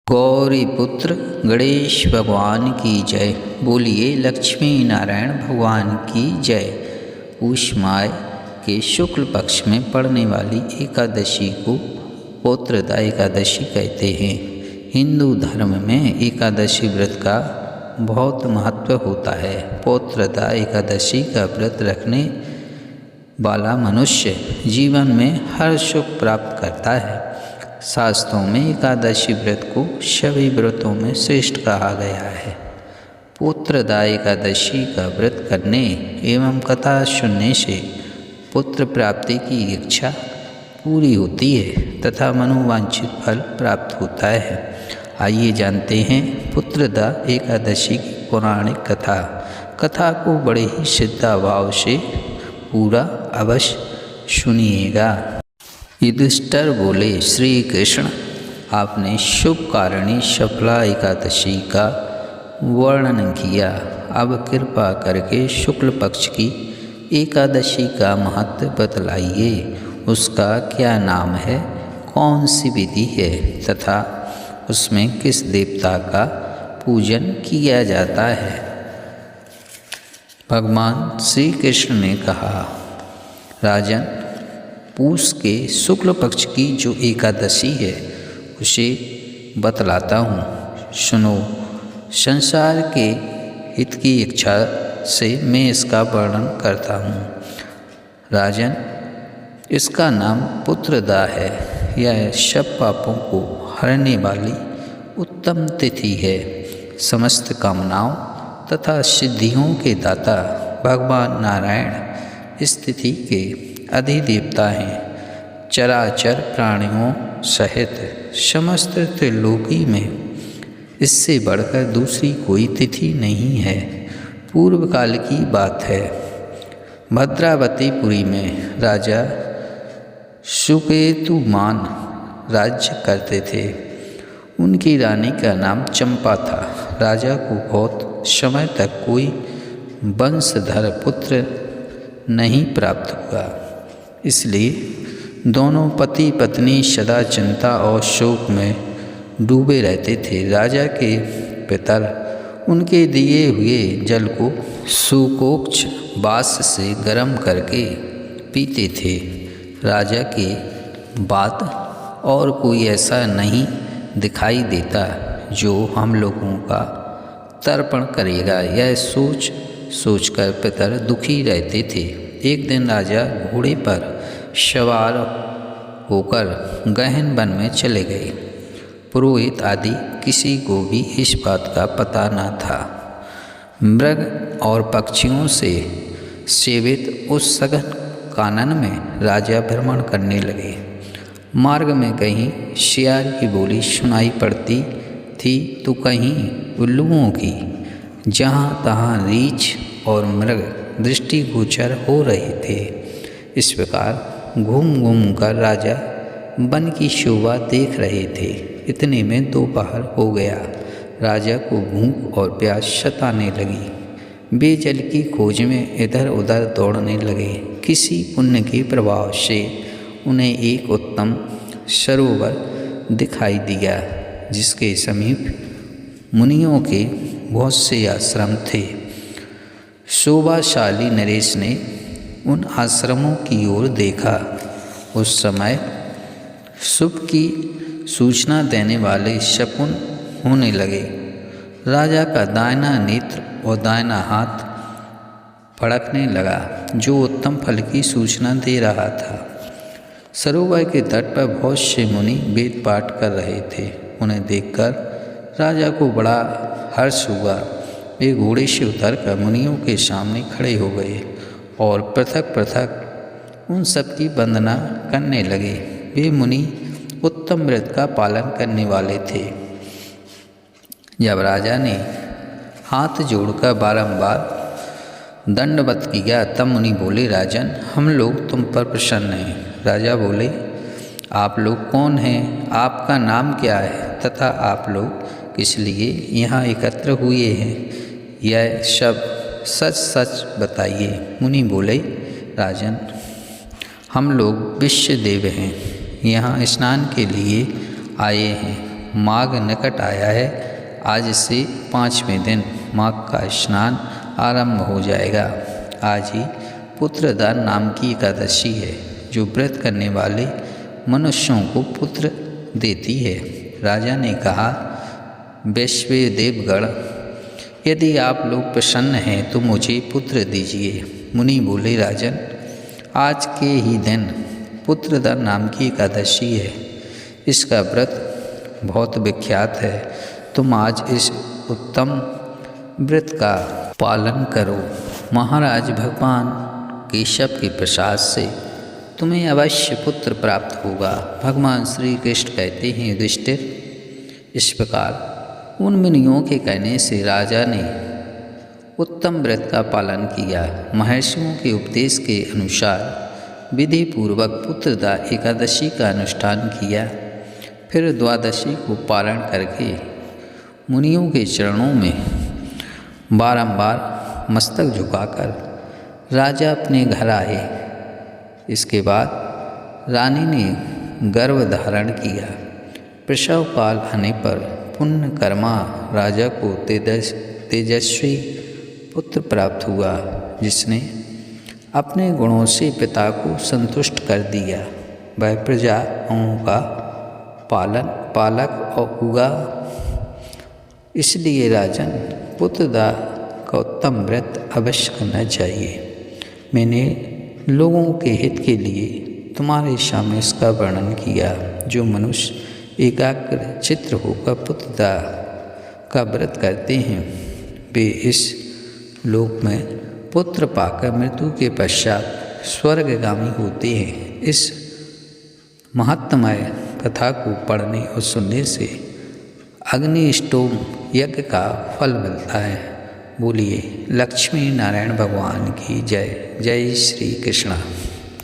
गौरी पुत्र गणेश भगवान की जय। बोलिए लक्ष्मी नारायण भगवान की जय। पूष माह के शुक्ल पक्ष में पड़ने वाली एकादशी को पौत्रदा एकादशी कहते हैं। हिंदू धर्म में एकादशी व्रत का बहुत महत्व होता है। पौत्रदा एकादशी का व्रत रखने वाला मनुष्य जीवन में हर सुख प्राप्त करता है। शास्त्रों में एकादशी व्रत को सभी व्रतों में श्रेष्ठ कहा गया है। पुत्रदा एकादशी का व्रत करने एवं कथा सुनने से पुत्र प्राप्ति की इच्छा पूरी होती है तथा मनोवांछित फल प्राप्त होता है। आइए जानते हैं पुत्रदा एकादशी की पौराणिक कथा को बड़े ही श्रद्धाभाव से पूरा अवश्य सुनिएगा। युधिष्ठिर बोले, श्री कृष्ण, आपने शुभ कारिणी सफला एकादशी का वर्णन किया। अब कृपा करके शुक्ल पक्ष की एकादशी का महत्व बतलाइए। उसका क्या नाम है, कौन सी विधि है तथा उसमें किस देवता का पूजन किया जाता है। भगवान श्री कृष्ण ने कहा, राजन, पूष के शुक्ल पक्ष की जो एकादशी है उसे बतलाता हूँ, सुनो। संसार के हित की इच्छा से मैं इसका वर्णन करता हूँ। राजन, इसका नाम पुत्रदा है। यह सब पापों को हरने वाली उत्तम तिथि है। समस्त कामनाओं तथा सिद्धियों के दाता भगवान नारायण इस तिथि के अधिदेवता हैं। चराचर प्राणियों सहित समस्त त्रिलोकी में इससे बढ़कर दूसरी कोई तिथि नहीं है। पूर्व काल की बात है। भद्रावतीपुरी में राजा सुकेतुमान राज्य करते थे। उनकी रानी का नाम चंपा था। राजा को बहुत समय तक कोई वंशधर पुत्र नहीं प्राप्त हुआ। इसलिए दोनों पति पत्नी सदा चिंता और शोक में डूबे रहते थे। राजा के पितर उनके दिए हुए जल को सुकोच्च बाँस से गर्म करके पीते थे। राजा के बाद और कोई ऐसा नहीं दिखाई देता जो हम लोगों का तर्पण करेगा। यह सोचकर पितर दुखी रहते थे। एक दिन राजा घोड़े पर सवार होकर गहन वन में चले गए। पुरोहित आदि किसी को भी इस बात का पता न था। मृग और पक्षियों से सेवित उस सघन कानन में राजा भ्रमण करने लगे। मार्ग में कहीं शियार की बोली सुनाई पड़ती थी तो कहीं उल्लुओं की। जहाँ तहाँ रीछ और मृग दृष्टिगोचर हो रहे थे। इस प्रकार घूम घूम कर राजा वन की शोभा देख रहे थे। इतने में दोपहर हो गया। राजा को भूख और प्यास सताने लगी। वे जल की खोज में इधर उधर दौड़ने लगे। किसी पुण्य के प्रभाव से उन्हें एक उत्तम सरोवर दिखाई दिया जिसके समीप मुनियों के बहुत से आश्रम थे। शोभाशाली नरेश ने उन आश्रमों की ओर देखा। उस समय शुभ की सूचना देने वाले शकुन होने लगे। राजा का दाहिना नेत्र और दाहिना हाथ फड़कने लगा जो उत्तम फल की सूचना दे रहा था। सरोवर के तट पर बहुत से मुनि वेद पाठ कर रहे थे। उन्हें देखकर राजा को बड़ा हर्ष हुआ। वे घोड़े से उतरकर मुनियों के सामने खड़े हो गए और पृथक पृथक उन सब की वंदना करने लगे। वे मुनि उत्तम व्रत का पालन करने वाले थे। जब राजा ने हाथ जोड़कर बारंबार दंडवत किया तब मुनि बोले, राजन, हम लोग तुम पर प्रसन्न हैं। राजा बोले, आप लोग कौन हैं, आपका नाम क्या है तथा आप लोग किस लिए यहाँ एकत्र हुए हैं, यह सब सच सच बताइए। मुनि बोले, राजन, हम लोग विश्व देव हैं, यहाँ स्नान के लिए आए हैं। माघ निकट आया है। आज से 5वें दिन माघ का स्नान आरंभ हो जाएगा। आज ही पुत्रदान नाम की एकादशी है, जो व्रत करने वाले मनुष्यों को पुत्र देती है। राजा ने कहा, वैश्व देवगण, यदि आप लोग प्रसन्न हैं तो मुझे पुत्र दीजिए। मुनि बोले, राजन, आज के ही दिन पुत्रदान नाम की एकादशी है। इसका व्रत बहुत विख्यात है। तुम आज इस उत्तम व्रत का पालन करो। महाराज, भगवान केशव के प्रसाद से तुम्हें अवश्य पुत्र प्राप्त होगा। भगवान श्री कृष्ण कहते हैं, युधिष्ठिर, इस प्रकार उन मुनियों के कहने से राजा ने उत्तम व्रत का पालन किया। महर्षियों के उपदेश के अनुसार विधि पूर्वक पुत्रदा एकादशी का अनुष्ठान किया। फिर द्वादशी को पारण करके मुनियों के चरणों में बारंबार मस्तक झुकाकर राजा अपने घर आए। इसके बाद रानी ने गर्भ धारण किया। प्रसव काल आने पर पुण्यकर्मा राजा को तेजस्वी पुत्र प्राप्त हुआ, जिसने अपने गुणों से पिता को संतुष्ट कर दिया। वह प्रजाओं का पालक हुआ। इसलिए राजन, पुत्रदा का उत्तम व्रत अवश्य करना चाहिए। मैंने लोगों के हित के लिए तुम्हारे सामने इसका वर्णन किया। जो मनुष्य एकाग्र चित्र होकर पुत्रदा का व्रत करते हैं, वे इस लोक में पुत्र पाकर मृत्यु के पश्चात स्वर्गगामी होते हैं। इस महत्वमय कथा को पढ़ने और सुनने से अग्निष्टोम यज्ञ का फल मिलता है। बोलिए लक्ष्मी नारायण भगवान की जय। जय श्री कृष्ण।